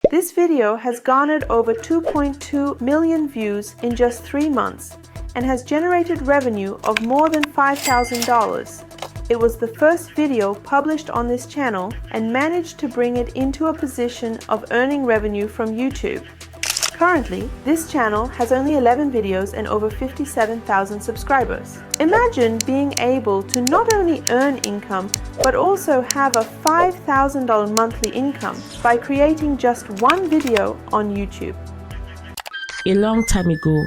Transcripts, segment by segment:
This video has garnered over 2.2 million views in just 3 months and has generated revenue of more than $5,000. It was the first video published on this channel and managed to bring it into a position of earning revenue from YouTube. Currently, this channel has only 11 videos and over 57,000 subscribers. Imagine being able to not only earn income, but also have a $5,000 monthly income by creating just one video on YouTube. A long time ago,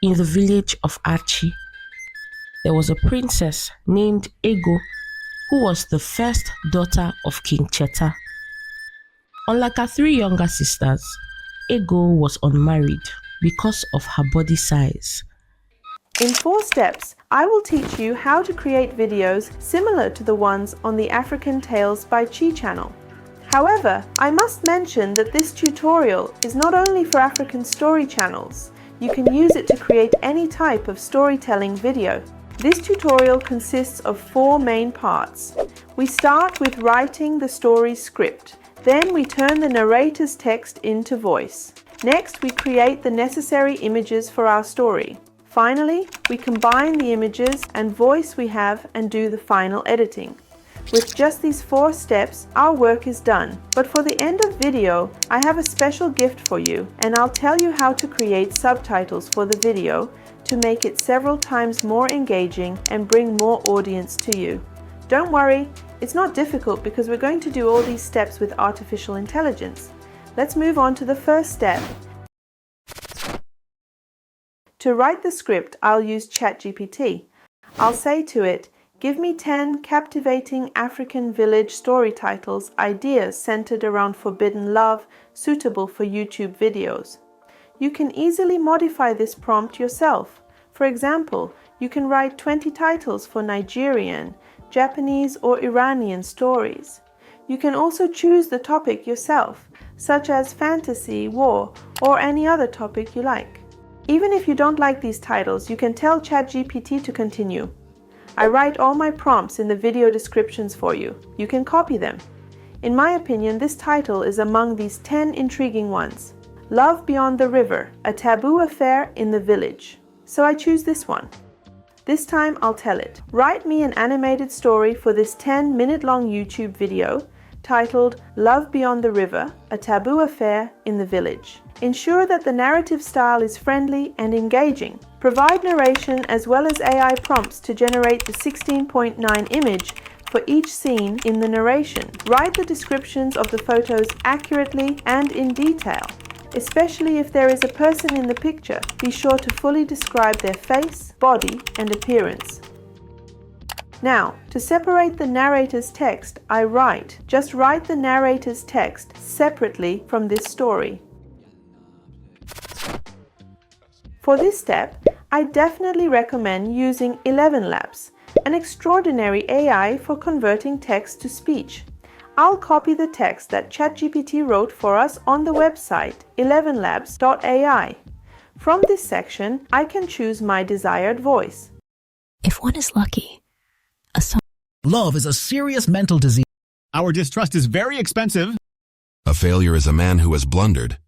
in the village of Archie, there was a princess named Ego who was the first daughter of King Cheta. Unlike her 3 younger sisters, Ego was unmarried because of her body size. In 4 steps, I will teach you how to create videos similar to the ones on the African Tales by Chi channel. However, I must mention that this tutorial is not only for African story channels. You can use it to create any type of storytelling video. This tutorial consists of 4 main parts. We start with writing the story script. Then we turn the narrator's text into voice. Next, we create the necessary images for our story. Finally, we combine the images and voice we have and do the final editing. With just these 4 steps, our work is done. But for the end of video, I have a special gift for you, and I'll tell you how to create subtitles for the video to make it several times more engaging and bring more audience to you. Don't worry, it's not difficult because we're going to do all these steps with artificial intelligence. Let's move on to the first step. To write the script, I'll use ChatGPT. I'll say to it, give me 10 captivating African village story titles, ideas centered around forbidden love, suitable for YouTube videos. You can easily modify this prompt yourself. For example, you can write 20 titles for Nigerian, Japanese or Iranian stories. You can also choose the topic yourself, such as fantasy, war, or any other topic you like. Even if you don't like these titles, you can tell ChatGPT to continue. I write all my prompts in the video descriptions for you. You can copy them. In my opinion, this title is among these 10 intriguing ones. Love Beyond the River, a taboo affair in the village. So I choose this one. This time I'll tell it, write me an animated story for this 10-minute-long YouTube video titled Love Beyond the River, a taboo affair in the village. Ensure that the narrative style is friendly and engaging. Provide narration as well as AI prompts to generate the 16.9 image for each scene in the narration. Write the descriptions of the photos accurately and in detail. Especially if there is a person in the picture, be sure to fully describe their face, body, and appearance. Now, to separate the narrator's text, just write the narrator's text separately from this story. For this step, I definitely recommend using 11 Labs, an extraordinary AI for converting text to speech. I'll copy the text that ChatGPT wrote for us on the website 11labs.ai. From this section, I can choose my desired voice. If one is lucky, Love is a serious mental disease. Our distrust is very expensive. A failure is a man who has blundered.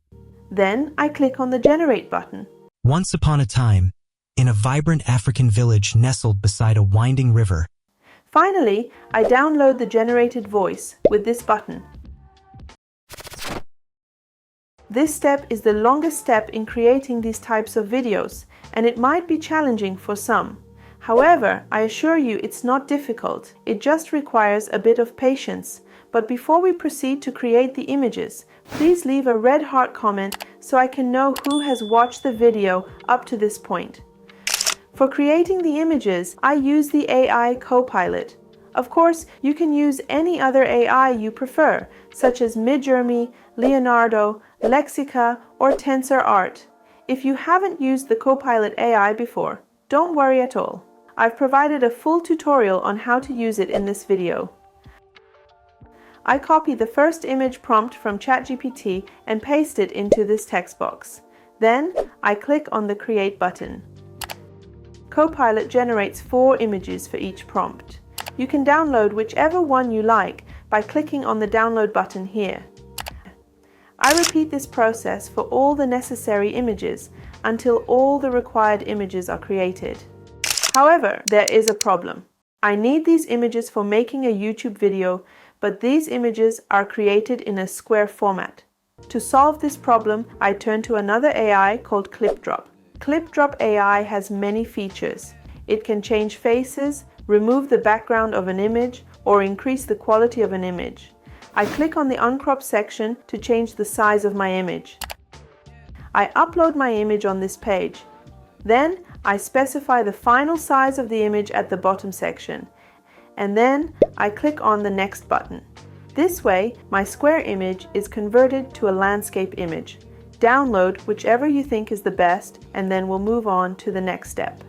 Then I click on the Generate button. Once upon a time, in a vibrant African village nestled beside a winding river. Finally, I download the generated voice with this button. This step is the longest step in creating these types of videos, and it might be challenging for some. However, I assure you it's not difficult. It just requires a bit of patience. But before we proceed to create the images, please leave a red heart comment so I can know who has watched the video up to this point. For creating the images, I use the AI Copilot. Of course, you can use any other AI you prefer, such as Midjourney, Leonardo, Lexica, or TensorArt. If you haven't used the Copilot AI before, don't worry at all. I've provided a full tutorial on how to use it in this video. I copy the first image prompt from ChatGPT and paste it into this text box. Then, I click on the Create button. Copilot generates 4 images for each prompt. You can download whichever one you like by clicking on the download button here. I repeat this process for all the necessary images until all the required images are created. However, there is a problem. I need these images for making a YouTube video, but these images are created in a square format. To solve this problem, I turn to another AI called ClipDrop. ClipDrop AI has many features. It can change faces, remove the background of an image, or increase the quality of an image. I click on the uncrop section to change the size of my image. I upload my image on this page. Then I specify the final size of the image at the bottom section. And then I click on the next button. This way, my square image is converted to a landscape image. Download whichever you think is the best, and then we'll move on to the next step.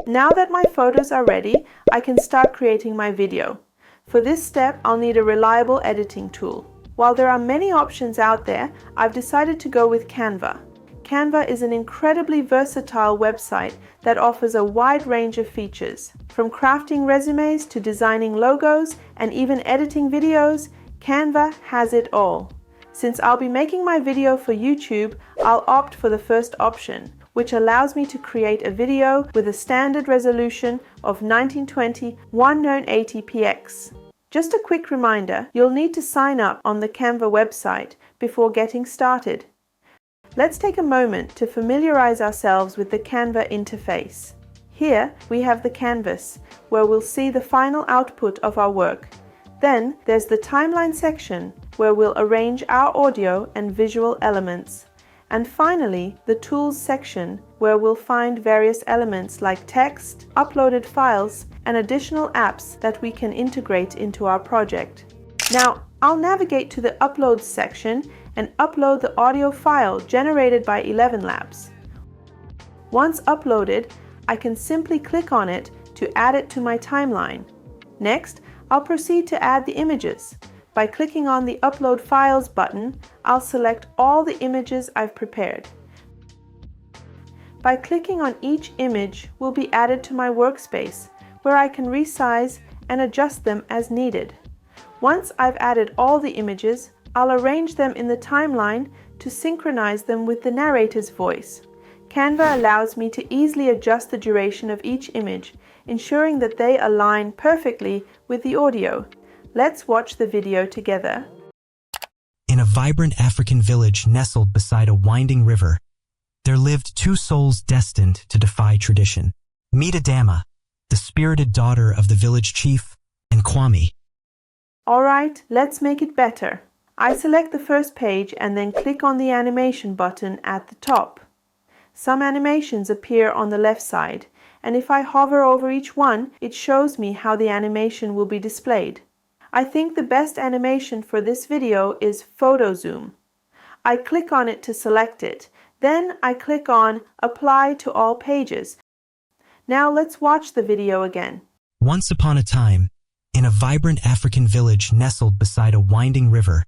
Now that my photos are ready, I can start creating my video. For this step, I'll need a reliable editing tool. While there are many options out there, I've decided to go with Canva. Canva is an incredibly versatile website that offers a wide range of features. From crafting resumes to designing logos and even editing videos, Canva has it all. Since I'll be making my video for YouTube, I'll opt for the first option, which allows me to create a video with a standard resolution of 1920 1080px. Just a quick reminder, you'll need to sign up on the Canva website before getting started. Let's take a moment to familiarize ourselves with the Canva interface. Here we have the canvas, where we'll see the final output of our work. Then there's the timeline section, where we'll arrange our audio and visual elements. And finally, the Tools section, where we'll find various elements like text, uploaded files, and additional apps that we can integrate into our project. Now, I'll navigate to the Uploads section and upload the audio file generated by 11 Labs. Once uploaded, I can simply click on it to add it to my timeline. Next, I'll proceed to add the images. By clicking on the Upload Files button, I'll select all the images I've prepared. By clicking on each image will be added to my workspace, where I can resize and adjust them as needed. Once I've added all the images, I'll arrange them in the timeline to synchronize them with the narrator's voice. Canva allows me to easily adjust the duration of each image, ensuring that they align perfectly with the audio. Let's watch the video together. In a vibrant African village nestled beside a winding river, there lived two souls destined to defy tradition. Meet Adama, the spirited daughter of the village chief, and Kwame. Alright, let's make it better. I select the first page and then click on the animation button at the top. Some animations appear on the left side, and if I hover over each one, it shows me how the animation will be displayed. I think the best animation for this video is Photo Zoom. I click on it to select it. Then I click on Apply to all pages. Now let's watch the video again. Once upon a time, in a vibrant African village nestled beside a winding river,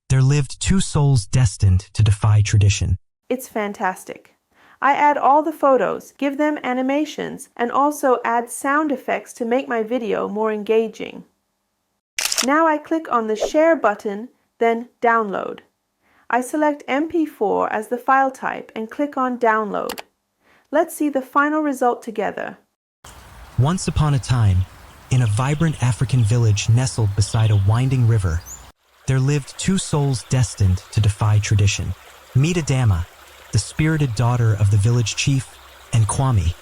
there lived two souls destined to defy tradition. It's fantastic. I add all the photos, give them animations, and also add sound effects to make my video more engaging. Now I click on the Share button, then Download. I select MP4 as the file type and click on Download. Let's see the final result together. Once upon a time, in a vibrant African village nestled beside a winding river, there lived two souls destined to defy tradition. Meet Adama, the spirited daughter of the village chief, and Kwame,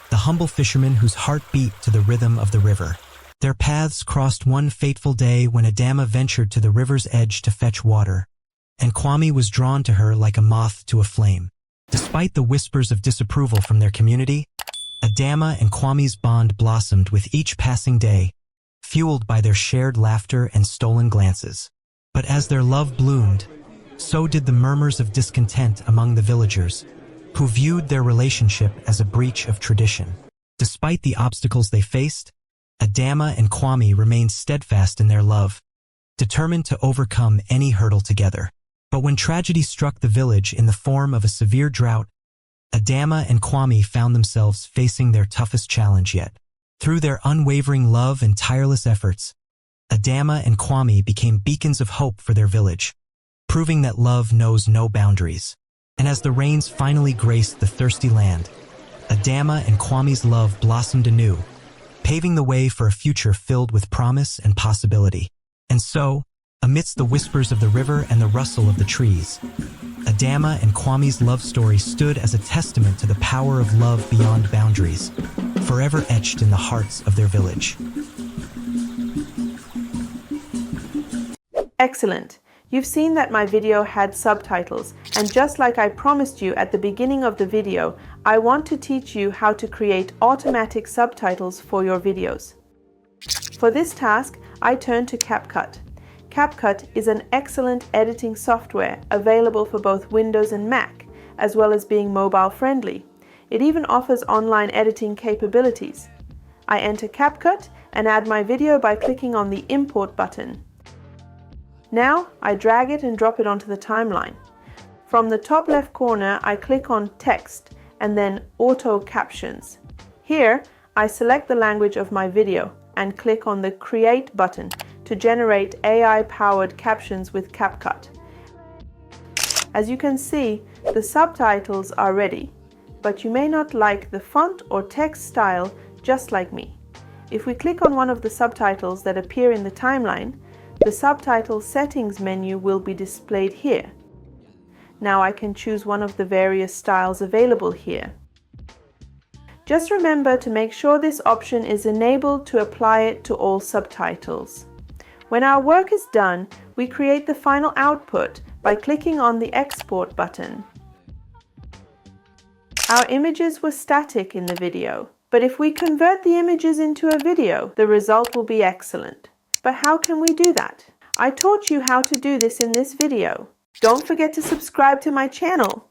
the humble fisherman whose heart beat to the rhythm of the river. Their paths crossed one fateful day when Adama ventured to the river's edge to fetch water, and Kwame was drawn to her like a moth to a flame. Despite the whispers of disapproval from their community, Adama and Kwame's bond blossomed with each passing day, fueled by their shared laughter and stolen glances. But as their love bloomed, so did the murmurs of discontent among the villagers, who viewed their relationship as a breach of tradition. Despite the obstacles they faced, Adama and Kwame remained steadfast in their love, determined to overcome any hurdle together. But when tragedy struck the village in the form of a severe drought, Adama and Kwame found themselves facing their toughest challenge yet. Through their unwavering love and tireless efforts, Adama and Kwame became beacons of hope for their village, proving that love knows no boundaries. And as the rains finally graced the thirsty land, Adama and Kwame's love blossomed anew, paving the way for a future filled with promise and possibility. And so, amidst the whispers of the river and the rustle of the trees, Adama and Kwame's love story stood as a testament to the power of love beyond boundaries, forever etched in the hearts of their village. Excellent! You've seen that my video had subtitles, and just like I promised you at the beginning of the video, I want to teach you how to create automatic subtitles for your videos. For this task, I turn to CapCut. CapCut is an excellent editing software available for both Windows and Mac, as well as being mobile friendly. It even offers online editing capabilities. I enter CapCut and add my video by clicking on the Import button. Now I drag it and drop it onto the timeline. From the top left corner, I click on Text and then Auto Captions. Here, I select the language of my video and click on the Create button to generate AI-powered captions with CapCut. As you can see, the subtitles are ready, but you may not like the font or text style just like me. If we click on one of the subtitles that appear in the timeline, the subtitle settings menu will be displayed here. Now I can choose one of the various styles available here. Just remember to make sure this option is enabled to apply it to all subtitles. When our work is done, we create the final output by clicking on the Export button. Our images were static in the video, but if we convert the images into a video, the result will be excellent. But how can we do that? I taught you how to do this in this video. Don't forget to subscribe to my channel.